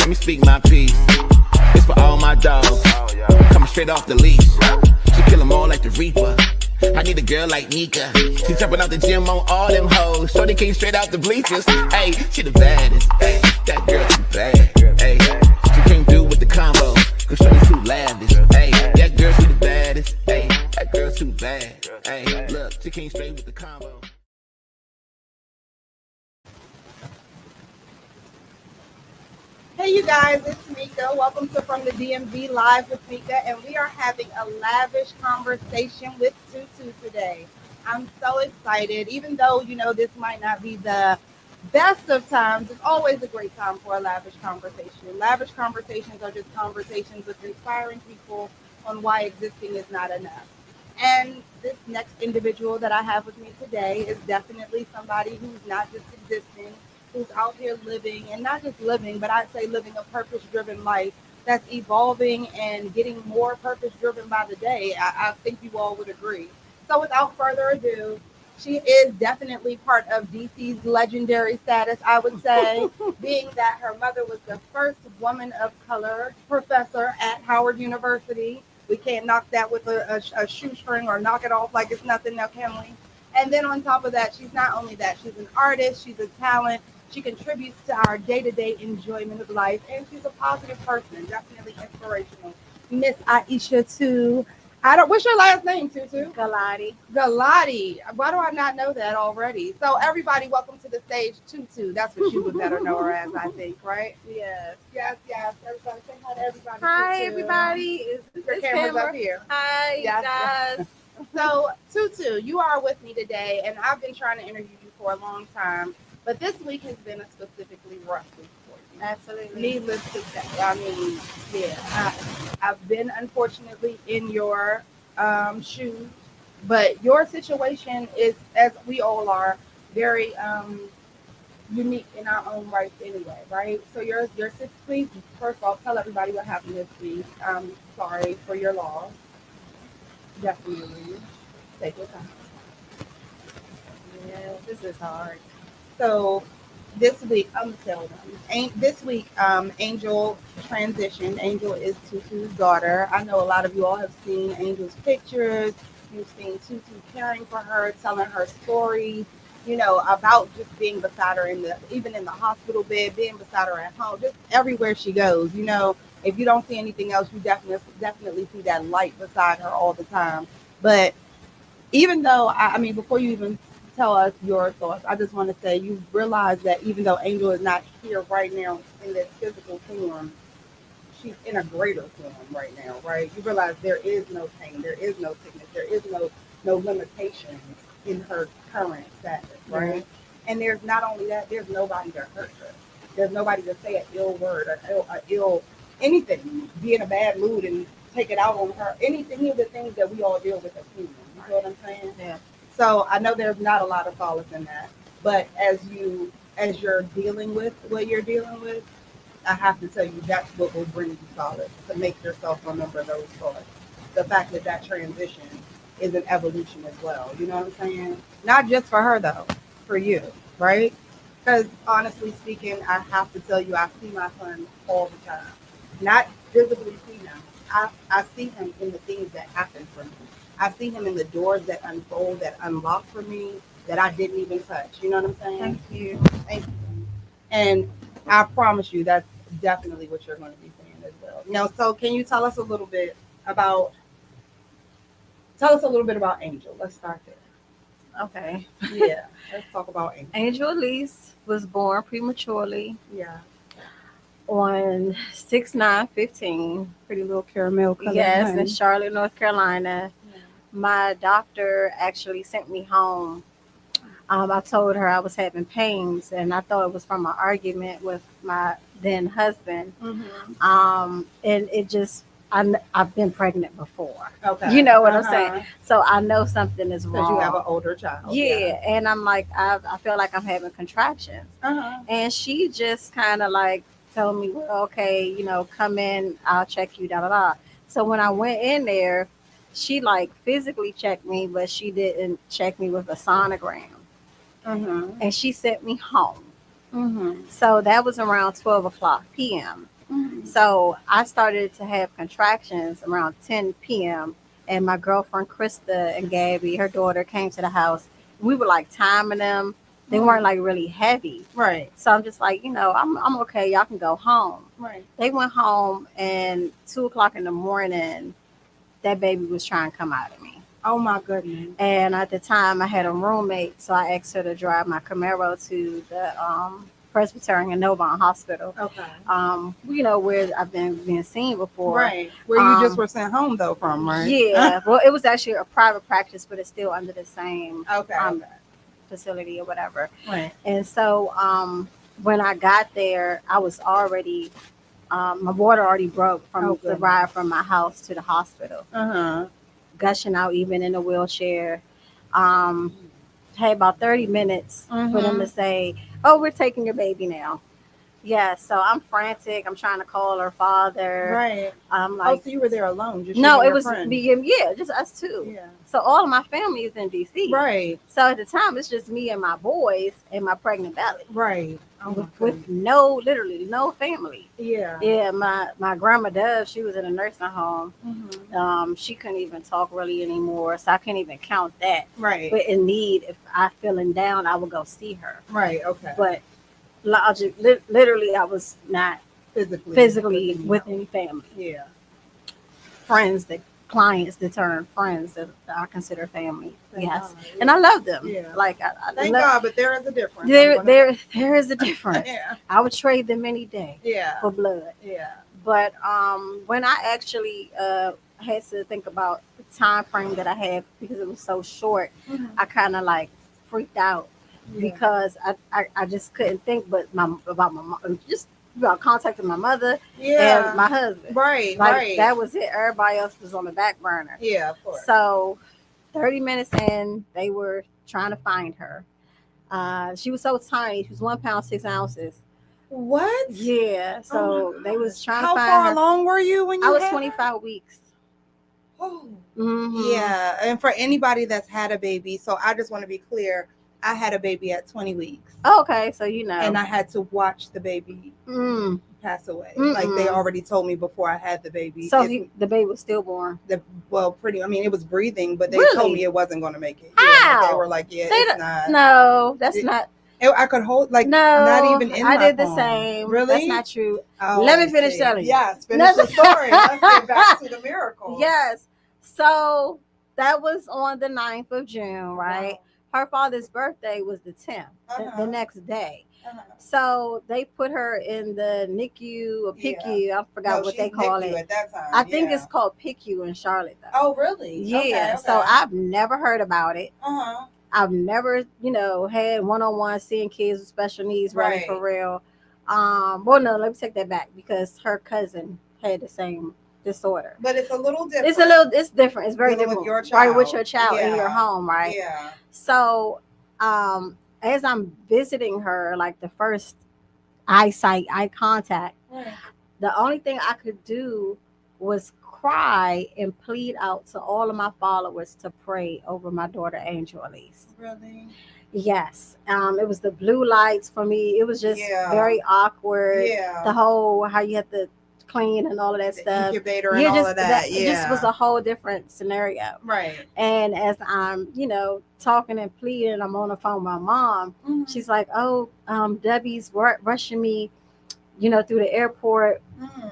Let me speak my piece. It's for all my dogs, coming straight off the leash. She kill them all like the Reaper. I need a girl like Meka. She jumping out the gym on all them hoes. Shorty came straight out the bleachers. Hey, she the baddest. Hey, that girl too bad. Hey, she came through with the combo. Cause shorty too lavish. Hey, that girl she the baddest. Hey, that girl too bad. Hey, look, she came straight with the combo. Hey you guys, it's Meka. Welcome to From the DMV Live with Meka, and we are having a lavish conversation with Tutu today. I'm so excited, even though this might not be the best of times. It's always a great time for a lavish conversation. Lavish conversations are just conversations with inspiring people on why existing is not enough. And this next individual that I have with me today is definitely somebody who's not just existing, who's out here living, and not just living, but I'd say living a purpose-driven life that's evolving and getting more purpose-driven by the day. I think you all would agree. So without further ado, she is definitely part of DC's legendary status, I would say, being that her mother was the first woman of color professor at Howard University. We can't knock that with a shoestring or knock it off like it's nothing now, can we? And then on top of that, she's not only that, she's an artist, she's a talent, she contributes to our day-to-day enjoyment of life, and she's a positive person, definitely inspirational. Miss Aisha too. What's your last name, Tutu? Galati. Galati. Why do I not know that already? So everybody, welcome to the stage, Tutu. That's what you would better know her as, I think, right? Yes. Yes. Everybody say hi to everybody. Hi, Tutu. everybody. Your camera's up here. Hi, Yes. guys. So, Tutu, you are with me today, and I've been trying to interview you for a long time, but this week has been a specifically rough week for you. Absolutely. Needless to say, I mean, yeah, I've been unfortunately in your shoes, but your situation is, as we all are, very unique in our own rights anyway, right? So your please, first of all, tell everybody what happened this week. I'm sorry for your loss. Definitely take your time. Yeah, this is hard. So this week, I'm gonna tell them. This week, Angel transitioned. Angel is Tutu's daughter. I know a lot of you all have seen Angel's pictures. You've seen Tutu caring for her, telling her stories, about just being beside her even in the hospital bed, being beside her at home, just everywhere she goes. If you don't see anything else, you definitely see that light beside her all the time. But even though, I mean, before you even tell us your thoughts, I just want to say you realize that even though Angel is not here right now in this physical form, she's in a greater form right now, right? You realize there is no pain, there is no sickness, there is no limitations in her current status, right? Mm-hmm. And there's not only that, there's nobody to hurt her. There's nobody to say an ill word or ill anything, be in a bad mood and take it out on her. Any of the things that we all deal with as humans. You know what I'm saying? Yeah. So I know there's not a lot of solace in that. But as you're dealing with what you're dealing with, I have to tell you that's what will bring you solace, to make yourself remember those thoughts. The fact that transition is an evolution as well. You know what I'm saying? Not just for her though, for you, right? Because honestly speaking, I have to tell you, I see my son all the time. Not visibly see him. I see him in the things that happen for me. I see him in the doors that unfold, that unlock for me, that I didn't even touch. You know what I'm saying? Thank you. Thank you. And I promise you that's definitely what you're going to be saying as well. Now, so can you tell us a little bit about Angel? Let's start there. Okay. Yeah, let's talk about Angel. Angel Elise was born prematurely. Yeah. On 6/9/15. Pretty little caramel color. Yes, honey. in Charlotte, North Carolina. Yeah. My doctor actually sent me home. I told her I was having pains, and I thought it was from an argument with my then husband. Mm-hmm. And it just, I've been pregnant before. Okay. You know what I'm saying? So I know something is wrong. Because you have an older child. Yeah, and I'm like, I feel like I'm having contractions. Uh-huh. And she just kind of like told me, well, okay, come in, I'll check you, da da da. So when I went in there, she like physically checked me, but she didn't check me with a sonogram. Mm-hmm. And she sent me home. Mm-hmm. So that was around 12 o'clock p.m. So I started to have contractions around 10 p.m. And my girlfriend Krista and Gabby, her daughter, came to the house. We were like timing them. They weren't like really heavy. Right. So I'm just like, I'm okay. Y'all can go home. Right. They went home, and 2 o'clock in the morning, that baby was trying to come out of me. Oh my goodness. And at the time, I had a roommate, so I asked her to drive my Camaro to the Presbyterian Novant Hospital. Okay. Where I've been being seen before. Right. Where you just were sent home though from, right? Yeah. Well, it was actually a private practice, but it's still under the same facility or whatever. Right. And so when I got there, I was already my water already broke from the ride from my house to the hospital. Gushing out even in a wheelchair. Had about 30 minutes for them to say, "Oh, we're taking your baby now." Yeah, so I'm frantic. I'm trying to call her father. Right. I'm like, so you were there alone? Just no, it was friend. just us two. Yeah. So all of my family is in DC. Right. So at the time, it's just me and my boys and my pregnant belly. Right. With literally no family. Yeah. Yeah, my grandma Dove, she was in a nursing home. She couldn't even talk really anymore, so I can't even count that. Right. But in need, if I feeling down, I would go see her. Right. Okay. But literally, I was not physically with any family. Yeah. Friends, clients that turn friends that I consider family. Thank yes, God. And I love them. Yeah. Like thank God, but there is a difference. There is a difference. Yeah. I would trade them any day. Yeah. For blood. Yeah. But when I actually had to think about the time frame that I had because it was so short, I kind of like freaked out because I just couldn't think about my mom, just about contacting my mother and my husband. Right, like, right. That was it. Everybody else was on the back burner. Yeah, of course. So 30 minutes in, they were trying to find her. She was so tiny. She was 1 pound 6 ounces. What? Yeah. So they was trying to find her. How far along were you when you I was had 25 weeks. Oh. Mm-hmm. Yeah. And for anybody that's had a baby, so I just want to be clear, I had a baby at 20 weeks. Oh, okay. So And I had to watch the baby pass away. Like they already told me before I had the baby. So the baby was stillborn? It was breathing, but they Really? told me it wasn't going to make it. How? Yeah, they were like, it's not. No, that's not. I could hold, no, not even in I my did the phone. same. Really? That's not true. Oh, Let me finish telling you. Yes, finish the story. Let's get back to the miracle. Yes. So that was on the 9th of June, right? Wow. Her father's birthday was the 10th, the next day. So they put her in the NICU or PICU. I forgot what they call NICU it. At that time. I think it's called PICU in Charlotte, though. Oh, really? Yeah. Okay. So I've never heard about it. I've never, had one-on-one seeing kids with special needs, really, for real. Well, no, let me take that back because her cousin had the same disorder. But it's a little different. It's different. It's very different. With your child. Right, with your child in your home, right? Yeah. So, as I'm visiting her, like the first eye contact, the only thing I could do was cry and plead out to all of my followers to pray over my daughter Angel Elise. Really? Yes. It was the blue lights for me. It was just very awkward. Yeah. The whole how you have to clean and all of that stuff. Incubator and all of that. It just was a whole different scenario. Right. And as I'm, talking and pleading, I'm on the phone with my mom. She's like, "Oh, Debbie's rushing me, through the airport.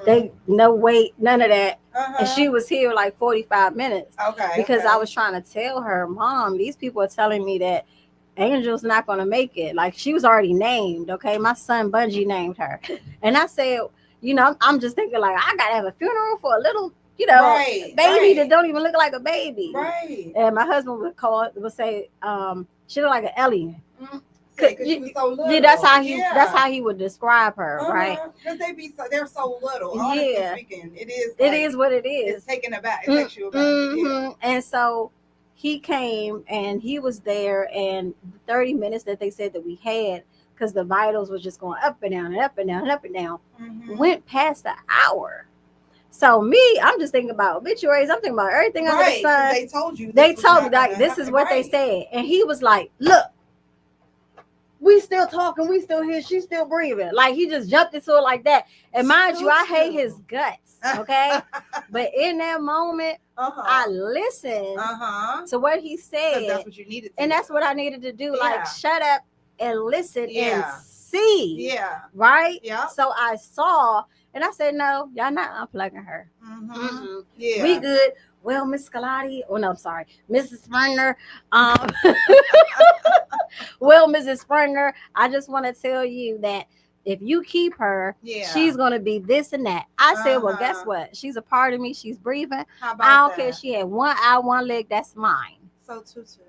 They no wait, none of that." And she was here like 45 minutes. Okay. Because I was trying to tell her, "Mom, these people are telling me that Angel's not going to make it." Like she was already named. Okay. My son Bungie named her. And I said, I'm just thinking like, I got to have a funeral for a little, baby that don't even look like a baby. Right. And my husband would say, she looked like an alien. Because she was so little. Yeah, that's how he would describe her, right? Because they're so little. Honestly speaking, it is what it is. It's taken aback. It takes you aback. Yeah. And so he came and he was there, and 30 minutes that they said that we had, because the vitals was just going up and down and up and down and up and down, went past the hour. So me, I'm just thinking about obituaries. I'm thinking about everything under the sun. They told you. They told me like this is what they said, and he was like, "Look, we still still talking, we still here, she's still breathing. Like he just jumped into it like that. And mind you, I hate his guts. Okay. But in that moment, I listened to what he said. That's what you needed to. And that's what I needed to do. Like shut up and listen and see. Yeah. Right? Yeah. So I saw and I said, no, y'all not unplugging her. Yeah. We good. Well, Miss Scalati, oh no, I'm sorry, Mrs. Springer. Well, Mrs. Springer, I just want to tell you that if you keep her, she's gonna be this and that. I said, well, guess what? She's a part of me. She's breathing. How about I don't that? care. She had one eye, one leg. That's mine. So Tutu,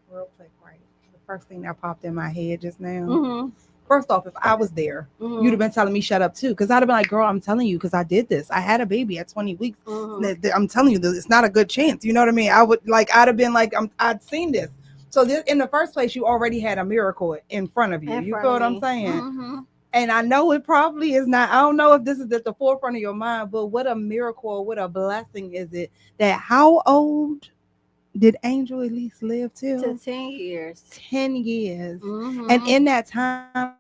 real quick, right? The first thing that popped in my head just now. First off, if I was there, you'd have been telling me shut up too, because I'd have been like, girl, I'm telling you, because I did this. I had a baby at 20 weeks. I'm telling you, it's not a good chance. You know what I mean? I'd have been like, I'd seen this. So this, in the first place, you already had a miracle in front of you. You feel what I'm saying? And I know it probably is not. I don't know if this is at the forefront of your mind, but what a miracle, what a blessing is it that how old did Angel Elise live till? To 10 years. 10 years. And in that time,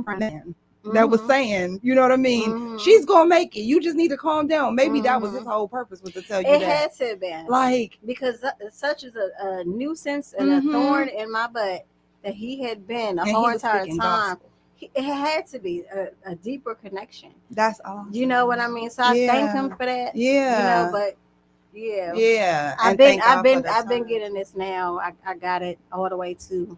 man, that was saying, you know what I mean? She's gonna make it. You just need to calm down. Maybe that was his whole purpose, was to tell you it that. had to have been. Like, because such is a nuisance and a thorn in my butt that he had been the whole entire time. It had to be a deeper connection. That's awesome. You know what I mean? So I thank him for that. Yeah. You know, but yeah. I've been getting this now. I got it all the way to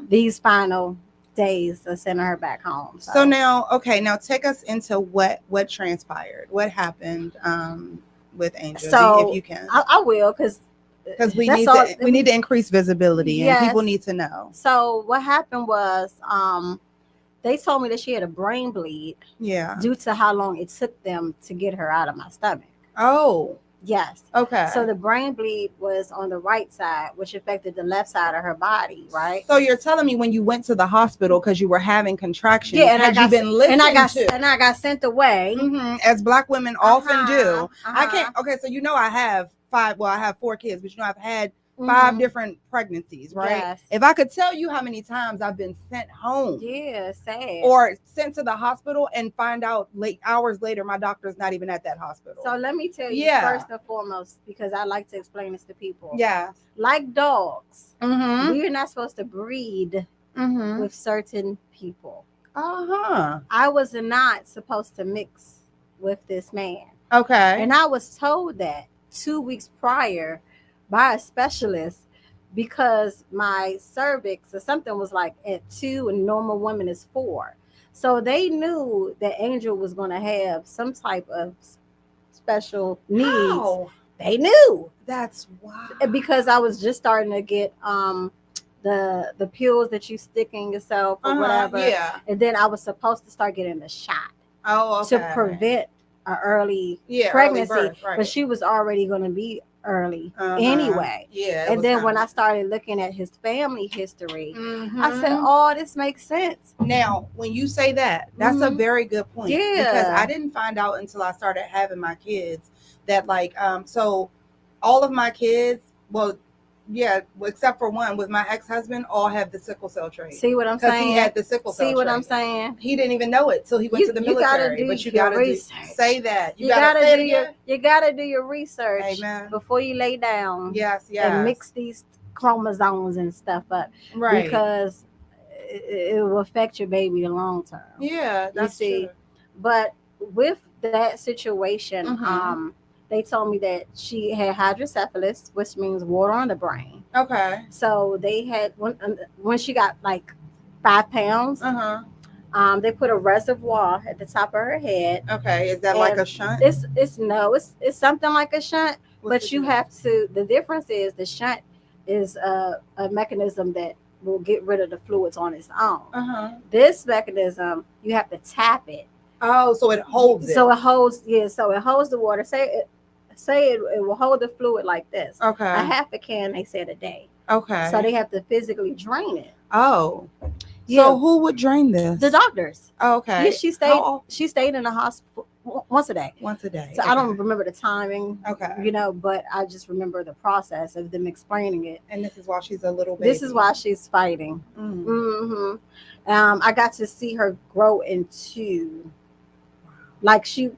these final days of sending her back home. So now, now take us into what transpired. What happened with Angel? So if you can, I will, because we need to increase visibility and people need to know. So what happened was they told me that she had a brain bleed due to how long it took them to get her out of my stomach. Oh. Yes. Okay. So the brain bleed was on the right side, which affected the left side of her body, right? So you're telling me when you went to the hospital because you were having contractions, and I got sent away, as Black women often do. I can't. Okay, so I have 5. Well, I have 4 kids, but I've had 5 different pregnancies, right? Yes. If I could tell you how many times I've been sent home, sad, or sent to the hospital and find out hours later my doctor's not even at that hospital. So let me tell you first and foremost, because I like to explain this to people. Yeah, like dogs, we're not supposed to breed with certain people. I was not supposed to mix with this man. Okay, and I was told that 2 weeks prior by a specialist, because my cervix or something was like at 2 and normal women is 4. So they knew that Angel was going to have some type of special needs. Wow. They knew. That's wow. Because I was just starting to get the pills that you stick in yourself or whatever. Yeah. And then I was supposed to start getting the shot. Oh, okay. To prevent an early pregnancy. Early birth, right. But she was already going to be early anyway. Yeah. And then when I started looking at his family history, I said, oh, this makes sense. Now, when you say that, that's a very good point. Yeah. Because I didn't find out until I started having my kids that so all of my kids, except for one with my ex-husband, all have the sickle cell trait. See what I'm saying? Because he had the sickle cell trait. See what I'm saying? He didn't even know it till he went to the military. But you gotta say that. You gotta do your research. Amen. Before you lay down. Yes. And mix these chromosomes and stuff up. Right. Because it will affect your baby in the long term. Yeah, that's true. But with that situation, they told me that she had hydrocephalus, which means water on the brain. Okay. So they had when she got like 5 pounds. They put a reservoir at the top of her head. Okay. Is that like a shunt? It's something like a shunt. But you have to. The difference is the shunt is a mechanism that will get rid of the fluids on its own. This mechanism, you have to tap it. Oh, so it holds it. So it holds the water. Say it will hold the fluid like this. Okay. A half a can, they said, a day. Okay. So they have to physically drain it. Oh. Yeah. So who would drain this? The doctors. Oh, okay. Yeah, she stayed in the once a day. Once a day. So I don't remember the timing, Okay. but I just remember the process of them explaining it. And this is why she's a little baby. This is why she's fighting. I got to see her grow into like she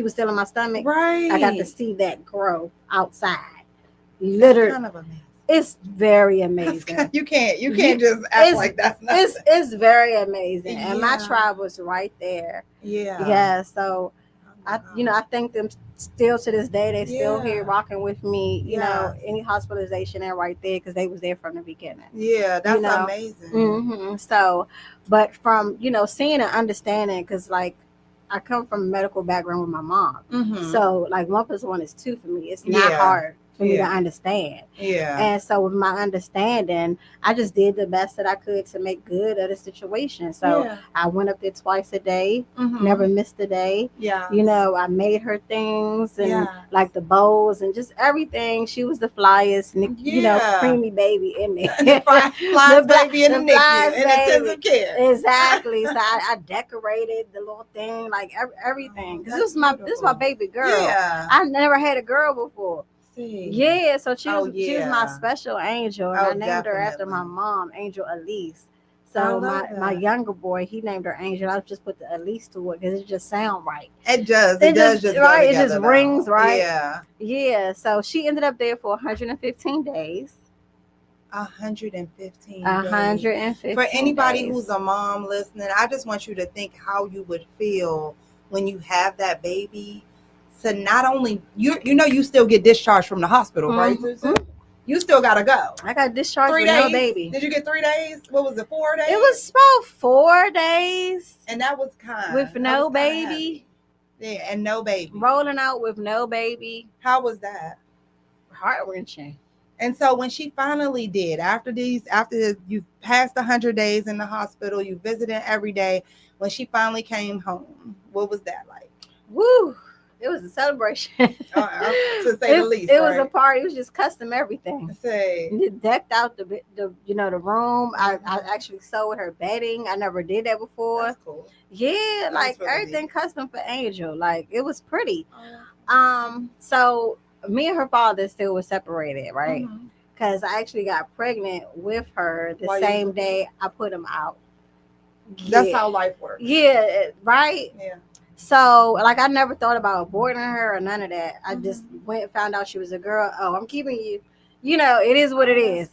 was still in my stomach. Right. I got to see that grow outside. Literally, kind of amazing. It's very amazing. You can't just act like that's nothing. It's very amazing, and my tribe was right there. Yeah. So I thank them still to this day. They still here rocking with me. You know, any hospitalization, they're right there because they was there from the beginning. Yeah, that's amazing. So, but from seeing and understanding, because like I come from a medical background with my mom, so like 1 plus 1 is 2 for me. It's not hard for me to understand. Yeah. And so with my understanding, I just did the best that I could to make good of the situation. So I went up there twice a day, never missed a day. Yeah. I made her things and like the bowls and just everything. She was the flyest, creamy baby in there. The flyest baby in the NICU in intensive care. Exactly. So I decorated the little thing, like everything. Because this is my baby girl. Yeah. I never had a girl before. Yeah, so she was my special angel, and I named her after my mom, Angel Elise. So my younger boy, he named her Angel. I just put the Elise to it because it just sounds right. It does. It does just right. It just rings right. Yeah. Yeah. So she ended up there for 115 days. 115 115 For anybody days. who's a mom listening, I just want you to think how you would feel when you have that baby. So not only you still get discharged from the hospital, right? You still gotta go. I got discharged 3 with days. no baby. Did you get 3 days? What was it? 4 days? It was about 4 days. And that was kind with no baby. Yeah, and no baby. Rolling out with no baby. How was that? Heart-wrenching. And so when she finally did, after you passed 100 days in the hospital, you visited every day. When she finally came home, what was that like? Woo! It was a celebration. To say the least. It was a party. It was just custom everything. It decked out the room. I actually sewed her bedding. I never did that before. That's cool. Yeah, like really everything custom for Angel. Like it was pretty. So me and her father still was separated, right? Because I actually got pregnant with her the same day I put him out. That's how life works. Yeah, right? Yeah. So, like, I never thought about aborting her or none of that. I just went and found out she was a girl. Oh, I'm keeping you. It is what it is.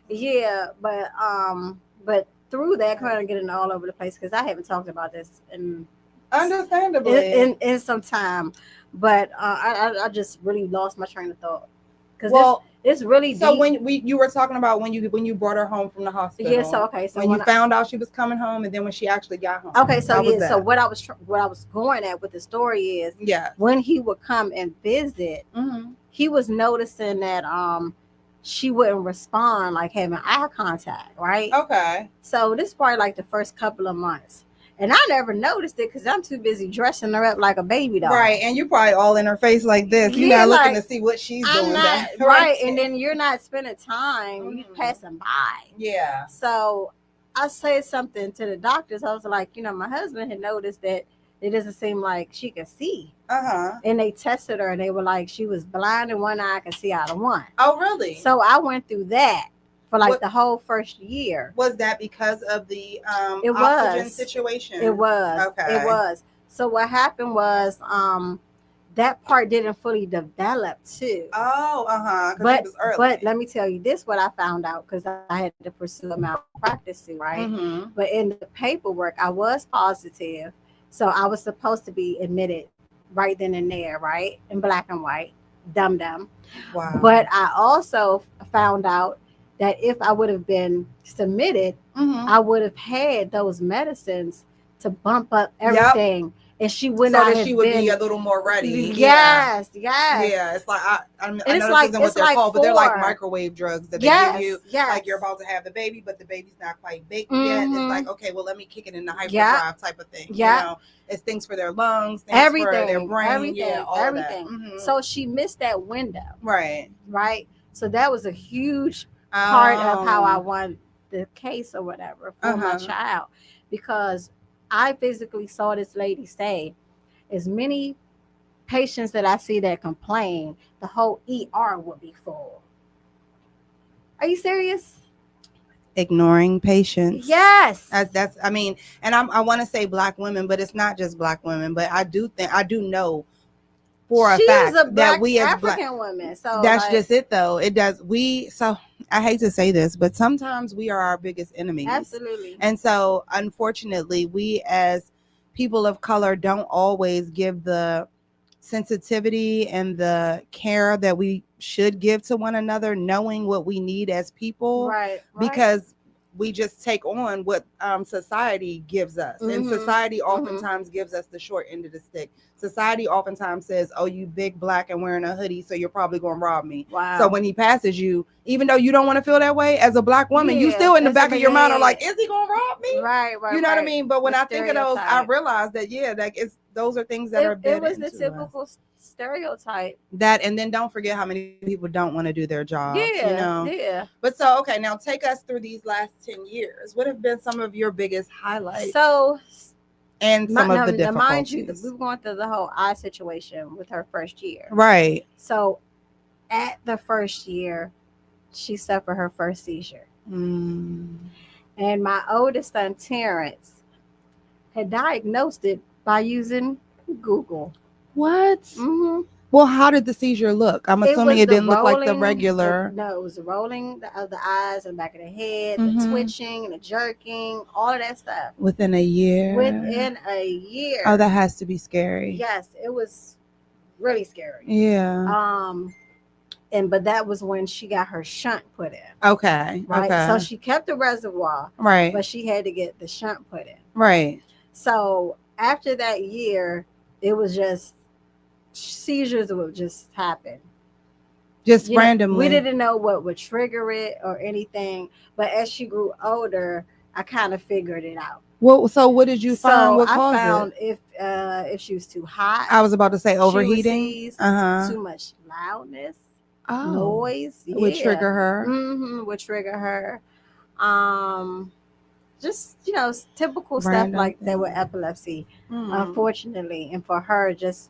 Yeah, but through that, kind of getting all over the place because I haven't talked about this understandably in some time. But I just really lost my train of thought because it's really deep. So when you were talking about when you brought her home from the hospital. Yeah. So okay. So when you found out she was coming home, and then when she actually got home. Okay. So So what I was going at with the story is when he would come and visit, he was noticing that she wouldn't respond, like having eye contact, right? Okay. So this is probably like the first couple of months. And I never noticed it because I'm too busy dressing her up like a baby doll. Right. And you're probably all in her face like this. You're not looking to see what she's doing. Right. And then you're not spending time. You're passing by. Yeah. So I said something to the doctors. I was like, my husband had noticed that it doesn't seem like she can see. And they tested her and they were like, she was blind in one eye, can see out of one. Oh, really? So I went through that. For the whole first year. Was that because of the oxygen situation? It was. Okay. It was. So what happened was that part didn't fully develop too. Oh, But it was early. But let me tell you this: what I found out because I had to pursue a malpractice suit, right? But in the paperwork, I was positive, so I was supposed to be admitted right then and there, right, in black and white, dum. Wow. But I also found out that if I would have been submitted, I would have had those medicines to bump up everything. And she would not have she would been, be a little more ready. Yes. Yeah, it's like I know this like, isn't what they're called, but they're like microwave drugs that they give you. Yes. Like you're about to have the baby, but the baby's not quite baked yet. It's like, okay, well, let me kick it in the hyperdrive type of thing. Yeah. It's things for their lungs, things everything, for their brain, everything. So she missed that window. Right. So that was a huge part of how I won the case or whatever for my child, because I physically saw this lady say as many patients that I see that complain, the whole ER would be full. Are you serious? Ignoring patients. Yes. That's I mean, and I want to say black women, but it's not just black women. But I do know for a She fact was a that black we as black, African woman. So that's like, just it though. It does. We so I hate to say this, but sometimes we are our biggest enemies. absolutely. And so unfortunately, we as people of color don't always give the sensitivity and the care that we should give to one another, knowing what we need as people, Right. because we just take on what society gives us. And society oftentimes gives us the short end of the stick. Society oftentimes says, oh, you big black and wearing a hoodie, so you're probably going to rob me. Wow. So when he passes you, even though you don't want to feel that way as a black woman, you Yeah, still in the that's back of your mind are yeah. like, is he going to rob me? Right. You know what I right. mean? But when The I think of those, I stereotype. realize that, yeah, like those are things that are It was embedded the into us. typical stereotype. That, and then don't forget how many people don't want to do their jobs, you Yeah. know? Yeah. But so, okay, now take us through these last 10 years. What have been some of your biggest highlights So and some of the now, mind you, difficulties? we were going through the whole eye situation with her first year. Right. So at the first year, she suffered her first seizure. Mm. And my oldest son, Terrence, had diagnosed it by using Google. What? Mm-hmm. Well, how did the seizure look? I'm assuming it didn't look like the rolling, regular. no, it was the rolling of the eyes and the back of the head, Mhm. the twitching, the jerking, all of that stuff. Within a year? Within a year. Oh, that has to be scary. Yes, it was really scary. Yeah. But that was when she got her shunt put in. Okay. Right. Okay. So she kept the reservoir. Right. But she had to get the shunt put in. Right. So after that year, it was just seizures would just happen. Just randomly. We didn't know what would trigger it or anything. But as she grew older, I kind of figured it out. Well, so what did you find? What I caused found it? if she was too hot. I was about to say overheating. Too much loudness. Noise. It would trigger her. Would trigger her. Just typical Random stuff like thing. that with epilepsy. Unfortunately, and for her, just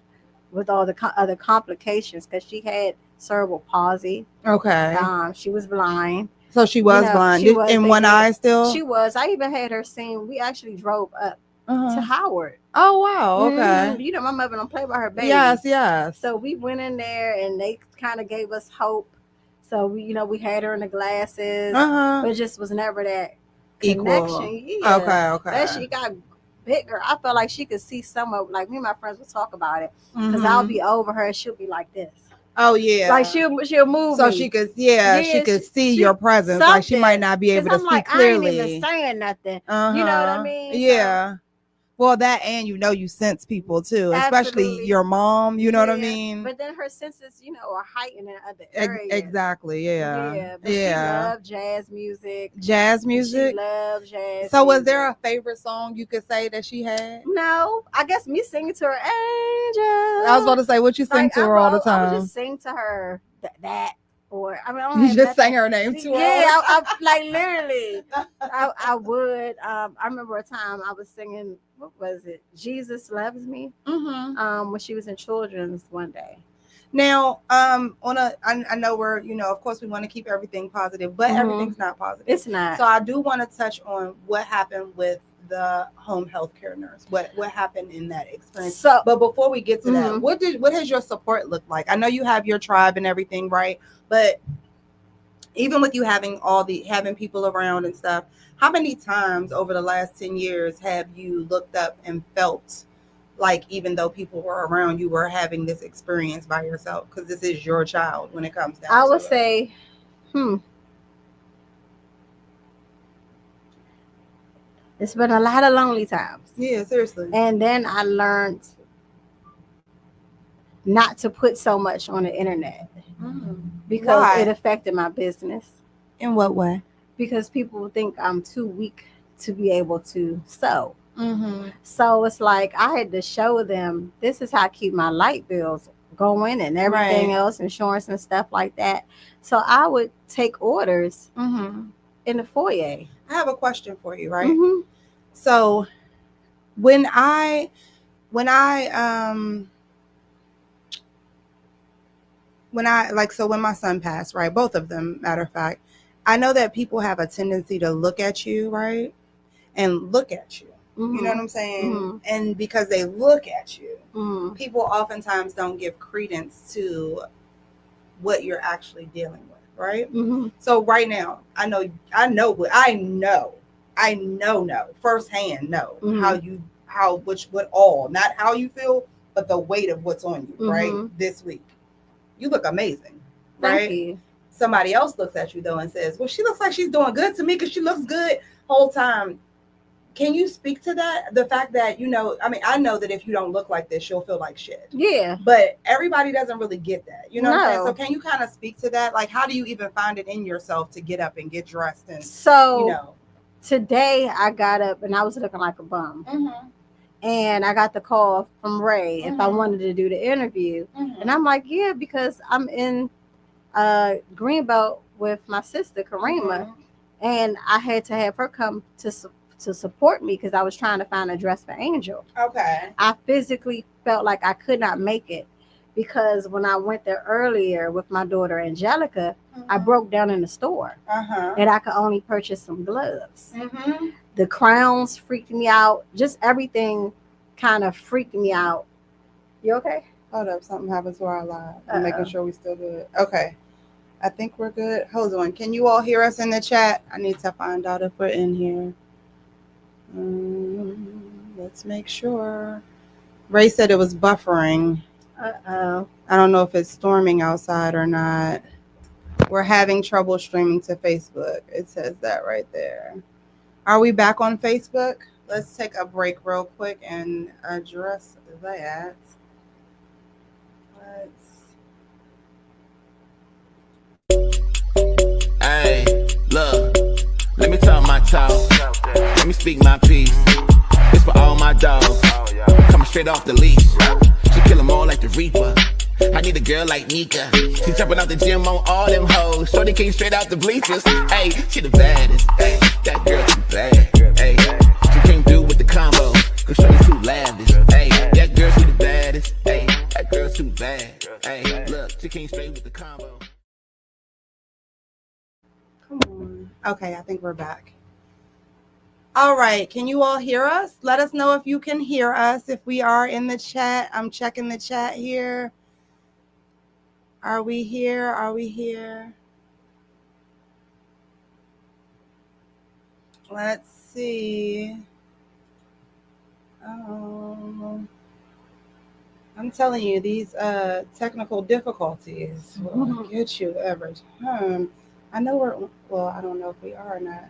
with all the other complications, because she had cerebral palsy. Okay. She was blind. So she was blind. She was, in one eye still? She was. I even had her seen. We actually drove up to Howard. Oh, wow. Okay. My mother don't play by her baby. Yes. So we went in there and they kind of gave us hope. So we had her in the glasses, but it just was never that connection. Yeah. Okay. As she got bigger, I felt like she could see some of, like, me and my friends would talk about it, because I'll be over her and she'll be like this. Oh yeah, like she'll move so me. she could she could see your presence. Like she might not be able to see clearly. I ain't even saying nothing. You know what I mean? Yeah. Well, that, and you sense people too, especially your mom. You know what I mean? But then her senses, are heightened in other areas. Exactly. Yeah. Yeah. But she loved jazz music. Jazz music. She loved jazz. So, was there a favorite song you could say that she had? No, I guess me singing to her, Angel. I was about to say, what you sing to her all the time? I would just sing to her that. Or I you just sang her name too. Yeah, I like literally. I would. I remember a time I was singing. What was it? Jesus Loves Me. When she was in children's one day. Now, I know we're, of course we want to keep everything positive, but everything's not positive. It's not. So I do want to touch on what happened with the home health care nurse. What happened in that experience? So, but before we get to that, what has your support looked like? I know you have your tribe and everything, right? But even with you having having people around and stuff, how many times over the last 10 years have you looked up and felt like, even though people were around, you were having this experience by yourself? Because this is your child when it comes down to it. I would say, it's been a lot of lonely times. Yeah, seriously. And then I learned not to put so much on the internet because it affected my business. In what way? Because people think I'm too weak to be able to sew. So it's like I had to show them, this is how I keep my light bills going and everything else, insurance and stuff like that. So I would take orders in the foyer. I have a question for you, right? So when when when my son passed, right? Both of them, matter of fact, I know that people have a tendency to look at you, right? And look at you. You know what I'm saying? And because they look at you, people oftentimes don't give credence to what you're actually dealing with, right? So right now, I know firsthand not how you feel, but the weight of what's on you, right? This week. You look amazing, right? Thank you. Somebody else looks at you though and says, well, she looks like she's doing good to me because she looks good whole time. Can you speak to that? The fact that, I know that if you don't look like this, you'll feel like shit. Yeah. But everybody doesn't really get that. You know what I'm saying? No. So can you kind of speak to that? Like, how do you even find it in yourself to get up and get dressed? And, So today I got up and I was looking like a bum. And I got the call from Ray if I wanted to do the interview. And I'm like, yeah, because I'm in Greenbelt with my sister, Karima. And I had to have her come to support me because I was trying to find a dress for Angel. Okay. I physically felt like I could not make it because when I went there earlier with my daughter Angelica, I broke down in the store and I could only purchase some gloves. The crowns freaked me out. Just everything kind of freaked me out. You okay? Hold up. Something happens to our live. I'm making sure we still good. Okay. I think we're good. Hold on. Can you all hear us in the chat? I need to find out if we're in here. Let's make sure. Ray said it was buffering. I don't know if it's storming outside or not. We're having trouble streaming to Facebook. It says that right there. Are we back on Facebook? Let's take a break real quick and address that. Hey, look, let me talk my talk. Let me speak my piece. It's for all my dogs, coming straight off the leash. She kill them all like the Reaper. I need a girl like Meka. She jumping out the gym on all them hoes. Shorty came straight out the bleachers. Hey, she the baddest. Hey, that girl too bad. Hey, she came through with the combo. Cause shorty too lavish. Hey, that girl she the baddest. Hey, that girl too bad. Hey, look, she came straight with the combo. Come on. Okay, I think we're back. All right. Can you all hear us? Let us know if you can hear us. If we are in the chat, I'm checking the chat here. Are we here? Are we here? Let's see. I'm telling you, these technical difficulties will get you every time. I know I don't know if we are or not.